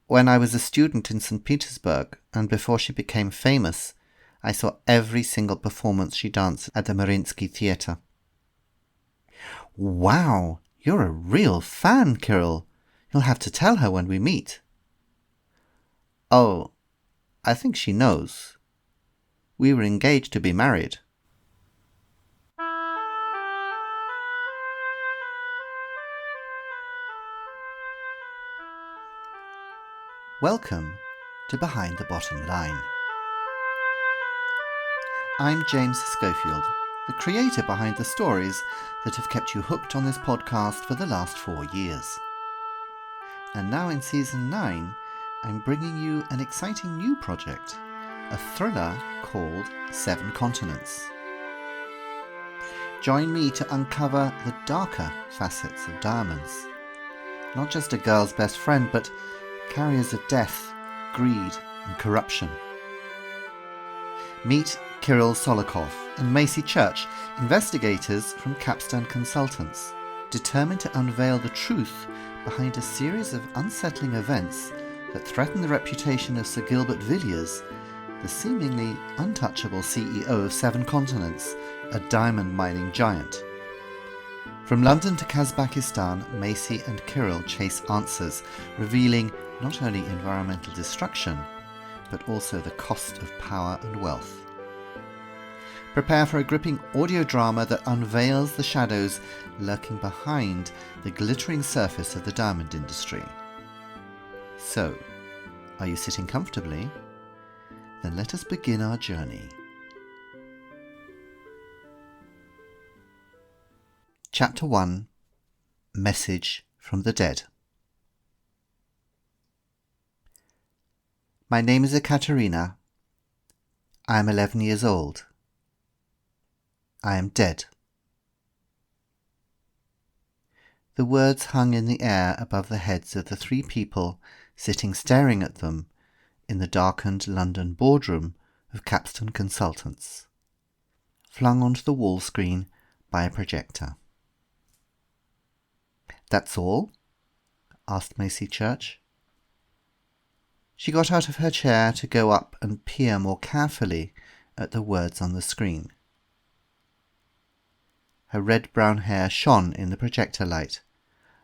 When I was a student in St. Petersburg, and before she became famous, I saw every single performance she danced at the Mariinsky Theatre. Wow, you're a real fan, Kirill. You'll have to tell her when we meet. Oh, I think she knows. We were engaged to be married. Welcome to Behind the Bottom Line. I'm James Schofield, the creator behind the stories that have kept you hooked on this podcast for the last 4 years. And now in Season 9, I'm bringing you an exciting new project, a thriller called 7 Continents. Join me to uncover the darker facets of diamonds. Not just a girl's best friend, but carriers of death, greed and corruption. Meet Kirill Solokov and Macey Church, investigators from Capstan Consultants, determined to unveil the truth behind a series of unsettling events that threaten the reputation of Sir Gilbert Villiers, the seemingly untouchable CEO of 7 Continents, a diamond mining giant. From London to Kazbakistan, Macey and Kirill chase answers, revealing not only environmental destruction, but also the cost of power and wealth. Prepare for a gripping audio drama that unveils the shadows lurking behind the glittering surface of the diamond industry. So, are you sitting comfortably? Then let us begin our journey. Chapter 1 – Message from the Dead. My name is Ekaterina. I am 11 years old. I am dead. The words hung in the air above the heads of the 3 people sitting staring at them in the darkened London boardroom of Capstan Consultants, flung onto the wall screen by a projector. That's all? Asked Macey Church. She got out of her chair to go up and peer more carefully at the words on the screen. Her red-brown hair shone in the projector light,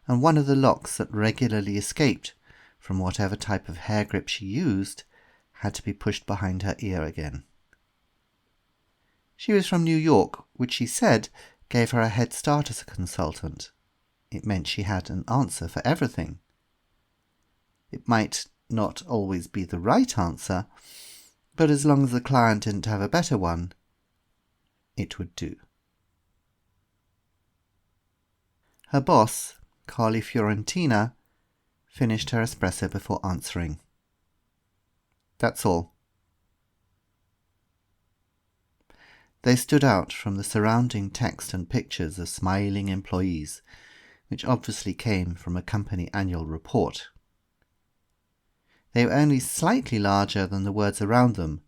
and one of the locks that regularly escaped from whatever type of hair grip she used had to be pushed behind her ear again. She was from New York, which she said gave her a head start as a consultant. It meant she had an answer for everything. It might not always be the right answer, but as long as the client didn't have a better one, it would do. Her boss, Carly Fiorentina, finished her espresso before answering. That's all. They stood out from the surrounding text and pictures of smiling employees, which obviously came from a company annual report. They were only slightly larger than the words around them,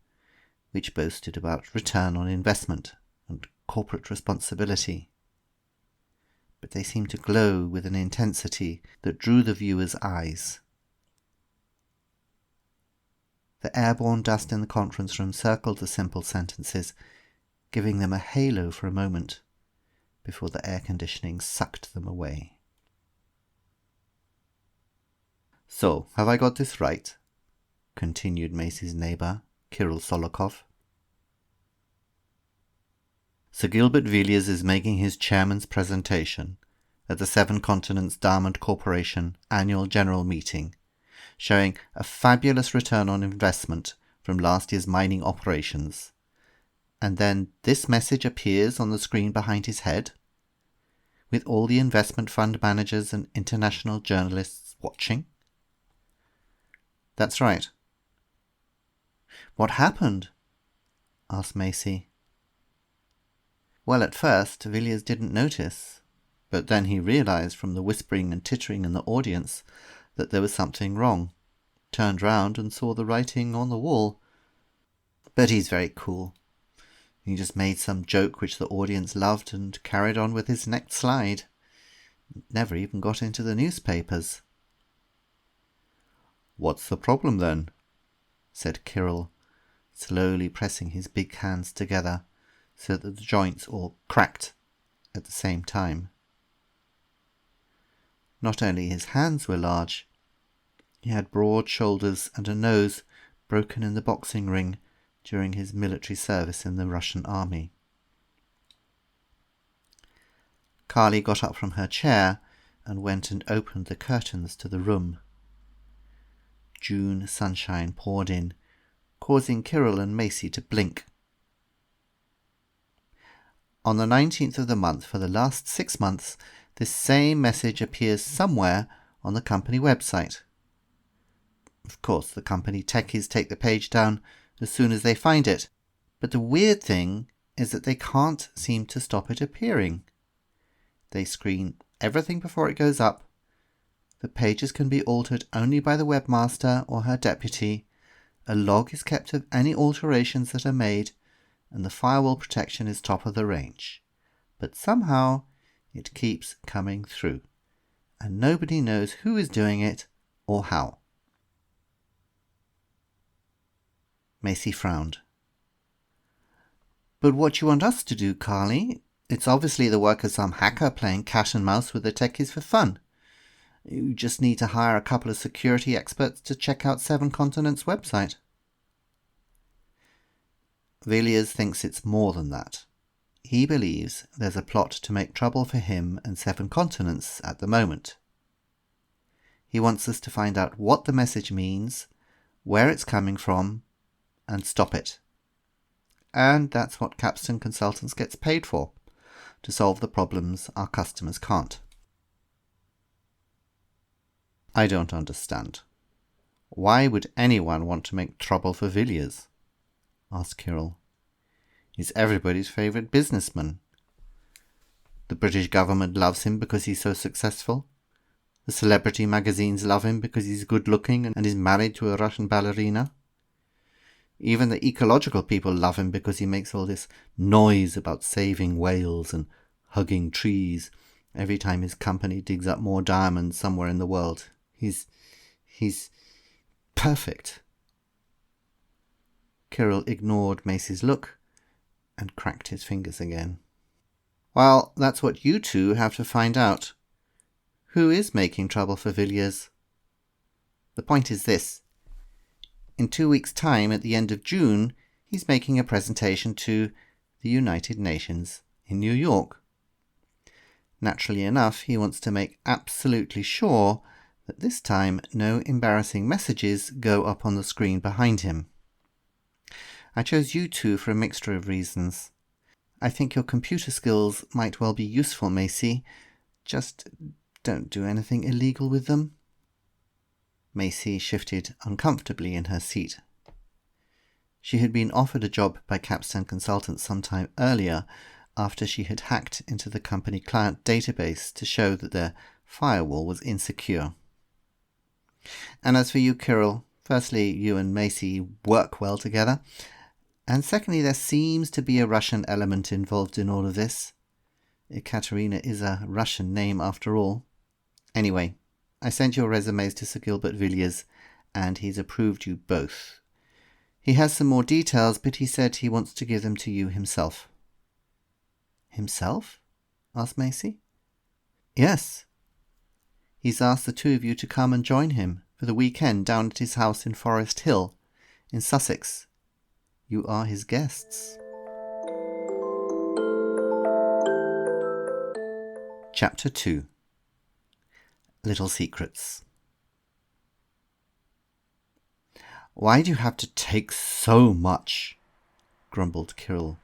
which boasted about return on investment and corporate responsibility. But they seemed to glow with an intensity that drew the viewer's eyes. The airborne dust in the conference room circled the simple sentences, giving them a halo for a moment before the air conditioning sucked them away. So, have I got this right? Continued Macey's neighbour, Kirill Solokov. Sir Gilbert Villiers is making his chairman's presentation at the 7 Continents Diamond Corporation annual general meeting, showing a fabulous return on investment from last year's mining operations. And then this message appears on the screen behind his head, with all the investment fund managers and international journalists watching. That's right. What happened? Asked Macey. Well, at first, Villiers didn't notice, but then he realized from the whispering and tittering in the audience that there was something wrong, turned round and saw the writing on the wall. But he's very cool. He just made some joke which the audience loved and carried on with his next slide. It never even got into the newspapers. "What's the problem then?" said Kirill, slowly pressing his big hands together so that the joints all cracked at the same time. Not only his hands were large, he had broad shoulders and a nose broken in the boxing ring during his military service in the Russian army. Carly got up from her chair and went and opened the curtains to the room. June sunshine poured in, causing Kirill and Macey to blink. On the 19th of the month for the last 6 months, this same message appears somewhere on the company website. Of course, the company techies take the page down as soon as they find it, but the weird thing is that they can't seem to stop it appearing. They screen everything before it goes up. The pages can be altered only by the webmaster or her deputy. A log is kept of any alterations that are made, and the firewall protection is top of the range. But somehow it keeps coming through, and nobody knows who is doing it or how. Macey frowned. "But what do you want us to do, Carly? It's obviously the work of some hacker playing cat and mouse with the techies for fun. You just need to hire a couple of security experts to check out Seven Continents' website." Villiers thinks it's more than that. He believes there's a plot to make trouble for him and Seven Continents at the moment. He wants us to find out what the message means, where it's coming from, and stop it. And that's what Capstan Consultants gets paid for, to solve the problems our customers can't. "I don't understand. Why would anyone want to make trouble for Villiers?" asked Kirill. "He's everybody's favourite businessman. The British government loves him because he's so successful. The celebrity magazines love him because he's good looking and is married to a Russian ballerina. Even the ecological people love him because he makes all this noise about saving whales and hugging trees every time his company digs up more diamonds somewhere in the world. He's perfect." Kirill ignored Macey's look and cracked his fingers again. "Well, that's what you two have to find out. Who is making trouble for Villiers? The point is this. In 2 weeks' time, at the end of June, he's making a presentation to the United Nations in New York. Naturally enough, he wants to make absolutely sure that this time no embarrassing messages go up on the screen behind him. I chose you two for a mixture of reasons. I think your computer skills might well be useful, Macey. Just don't do anything illegal with them." Macey shifted uncomfortably in her seat. She had been offered a job by Capstan Consultants some time earlier after she had hacked into the company client database to show that their firewall was insecure. "And as for you, Kirill, firstly, you and Macey work well together, and secondly, there seems to be a Russian element involved in all of this. Ekaterina is a Russian name after all. Anyway, I sent your resumes to Sir Gilbert Villiers, and he's approved you both. He has some more details, but he said he wants to give them to you himself." "Himself?" asked Macey. "Yes. He's asked the two of you to come and join him for the weekend down at his house in Forest Hill, in Sussex. You are his guests." Chapter 2. Little Secrets. "Why do you have to take so much?" grumbled Kirill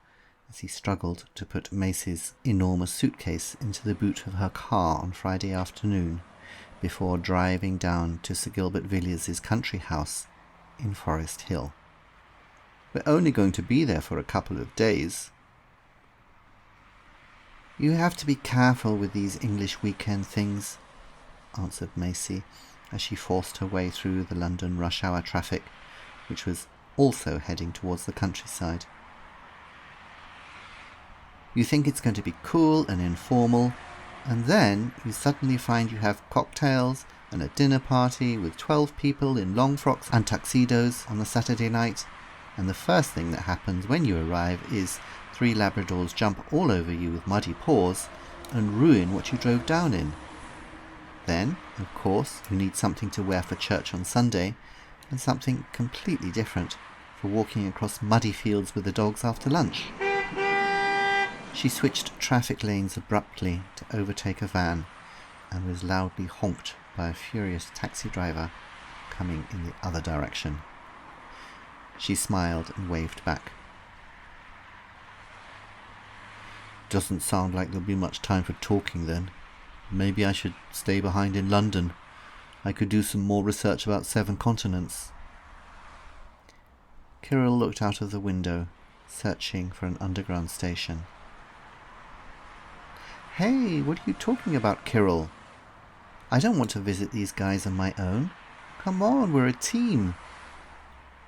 as he struggled to put Macey's enormous suitcase into the boot of her car on Friday afternoon before driving down to Sir Gilbert Villiers' country house in Forest Hill. "We're only going to be there for a couple of days." "You have to be careful with these English weekend things," answered Macey as she forced her way through the London rush hour traffic, which was also heading towards the countryside. "You think it's going to be cool and informal, and then you suddenly find you have cocktails and a dinner party with 12 people in long frocks and tuxedos on the Saturday night, and the first thing that happens when you arrive is 3 Labradors jump all over you with muddy paws and ruin what you drove down in. Then, of course, you need something to wear for church on Sunday, and something completely different for walking across muddy fields with the dogs after lunch. She switched traffic lanes abruptly to overtake a van and was loudly honked by a furious taxi driver coming in the other direction. She smiled and waved back. Doesn't sound like there'll be much time for talking then. Maybe I should stay behind in London. I could do some more research about 7 continents. Kirill looked out of the window, searching for an underground station. Hey, what are you talking about, Kirill? I don't want to visit these guys on my own. Come on, we're a team.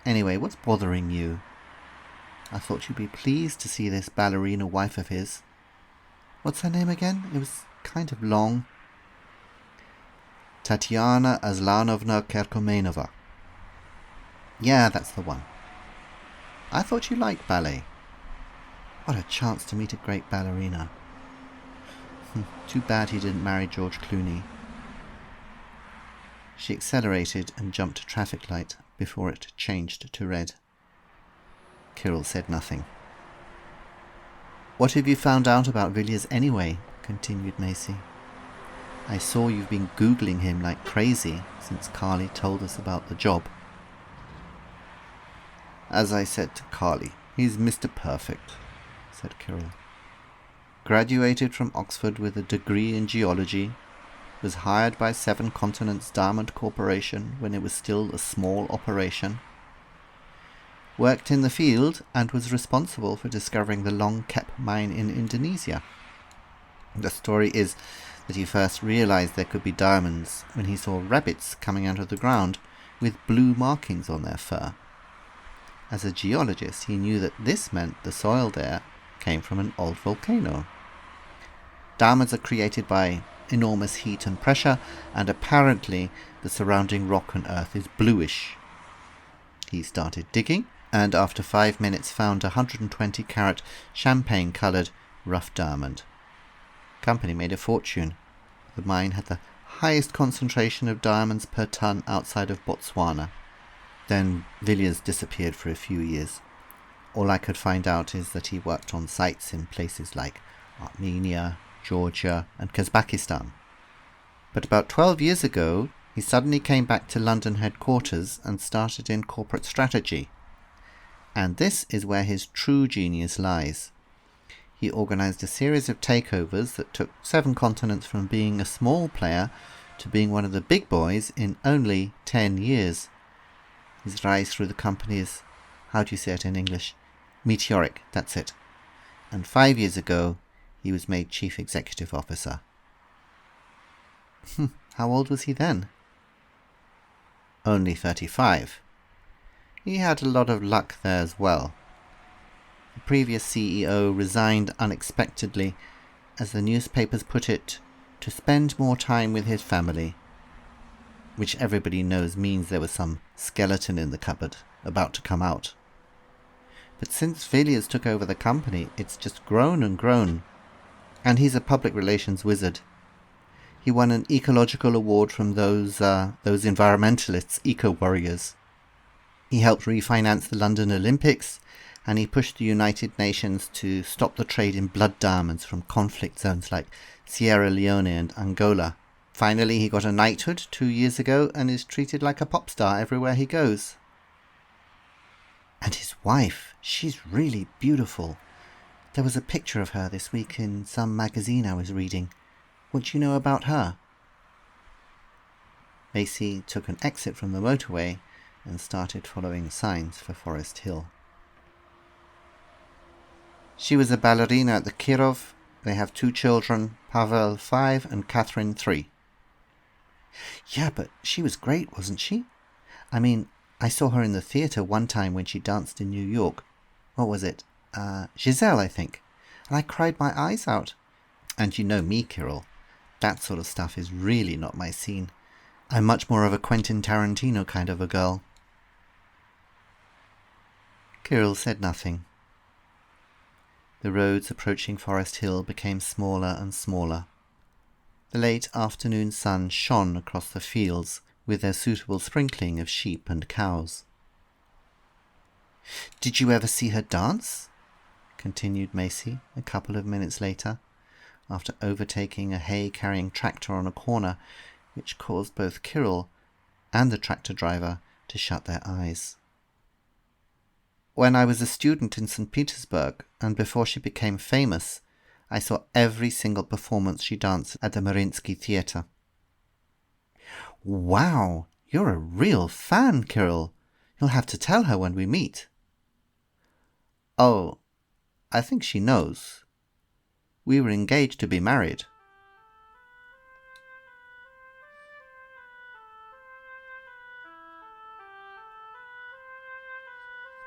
Anyway, what's bothering you? I thought you'd be pleased to see this ballerina wife of his. What's her name again? It was kind of long. Tatyana Kerkomenova. Yeah, that's the one. I thought you liked ballet. What a chance to meet a great ballerina. Too bad he didn't marry George Clooney. She accelerated and jumped a traffic light before it changed to red. Kirill said nothing. What have you found out about Villiers anyway? Continued Macey. I saw you've been Googling him like crazy since Carly told us about the job. As I said to Carly, he's Mr. Perfect, said Kirill. Graduated from Oxford with a degree in geology, was hired by 7 Continents Diamond Corporation when it was still a small operation, worked in the field and was responsible for discovering the Long Kep mine in Indonesia. The story is that he first realized there could be diamonds when he saw rabbits coming out of the ground with blue markings on their fur. As a geologist, he knew that this meant the soil there came from an old volcano. Diamonds are created by enormous heat and pressure, and apparently the surrounding rock and earth is bluish. He started digging, and after 5 minutes found a 120-carat champagne-coloured rough diamond. Company made a fortune. The mine had the highest concentration of diamonds per ton outside of Botswana. Then Villiers disappeared for a few years. All I could find out is that he worked on sites in places like Armenia, Georgia and Kazbakistan. But about 12 years ago, he suddenly came back to London headquarters and started in corporate strategy. And this is where his true genius lies. He organised a series of takeovers that took 7 continents from being a small player to being one of the big boys in only 10 years. His rise through the company is, how do you say it in English? Meteoric, that's it. And 5 years ago, he was made Chief Executive Officer. How old was he then? Only 35. He had a lot of luck there as well. The previous CEO resigned unexpectedly, as the newspapers put it, to spend more time with his family, which everybody knows means there was some skeleton in the cupboard about to come out. But since Villiers took over the company, it's just grown and grown. And he's a public relations wizard. He won an ecological award from those environmentalists, eco-warriors. He helped refinance the London Olympics, and he pushed the United Nations to stop the trade in blood diamonds from conflict zones like Sierra Leone and Angola. Finally, he got a knighthood 2 years ago and is treated like a pop star everywhere he goes. And his wife, she's really beautiful. There was a picture of her this week in some magazine I was reading. What do you know about her? Macey took an exit from the motorway and started following signs for Forest Hill. She was a ballerina at the Kirill. They have 2 children, Pavel 5 and Catherine 3. Yeah, but she was great, wasn't she? I mean, I saw her in the theatre one time when she danced in New York. What was it? Giselle, I think. And I cried my eyes out. And you know me, Kirill. That sort of stuff is really not my scene. I'm much more of a Quentin Tarantino kind of a girl. Kirill said nothing. The roads approaching Forest Hill became smaller and smaller. The late afternoon sun shone across the fields with their suitable sprinkling of sheep and cows. "Did you ever see her dance?" continued Macey a couple of minutes later, after overtaking a hay-carrying tractor on a corner, which caused both Kirill and the tractor driver to shut their eyes. "When I was a student in St. Petersburg, and before she became famous, I saw every single performance she danced at the Mariinsky Theatre." "Wow, you're a real fan, Kirill. You'll have to tell her when we meet." "Oh, I think she knows. We were engaged to be married."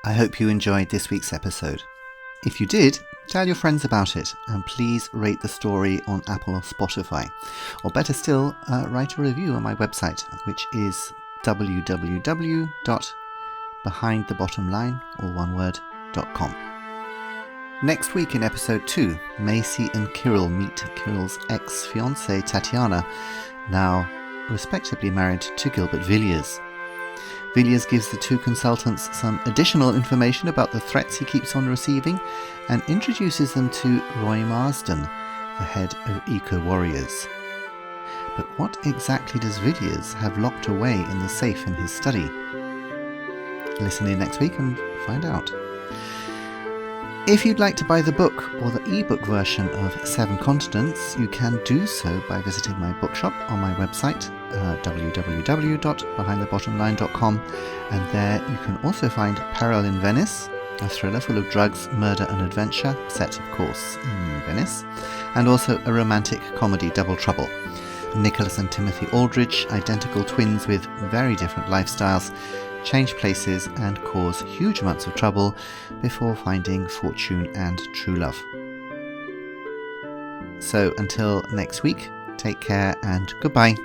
I hope you enjoyed this week's episode. If you did, tell your friends about it, and please rate the story on Apple or Spotify. Or better still, write a review on my website, which is www.behindthebottomline.com. Next week in episode 2, Macey and Kirill meet Kirill's ex-fiancée Tatyana, now respectively married to Gilbert Villiers. Villiers gives the two consultants some additional information about the threats he keeps on receiving and introduces them to Roy Marsden, the head of Eco Warriors. But what exactly does Villiers have locked away in the safe in his study? Listen in next week and find out. If you'd like to buy the book or the ebook version of 7 Continents, you can do so by visiting my bookshop on my website, www.behindthebottomline.com, and there you can also find Peril in Venice, a thriller full of drugs, murder and adventure, set of course in Venice, and also a romantic comedy, Double Trouble. Nicholas and Timothy Aldridge, identical twins with very different lifestyles, change places and cause huge amounts of trouble before finding fortune and true love. So until next week, take care and goodbye.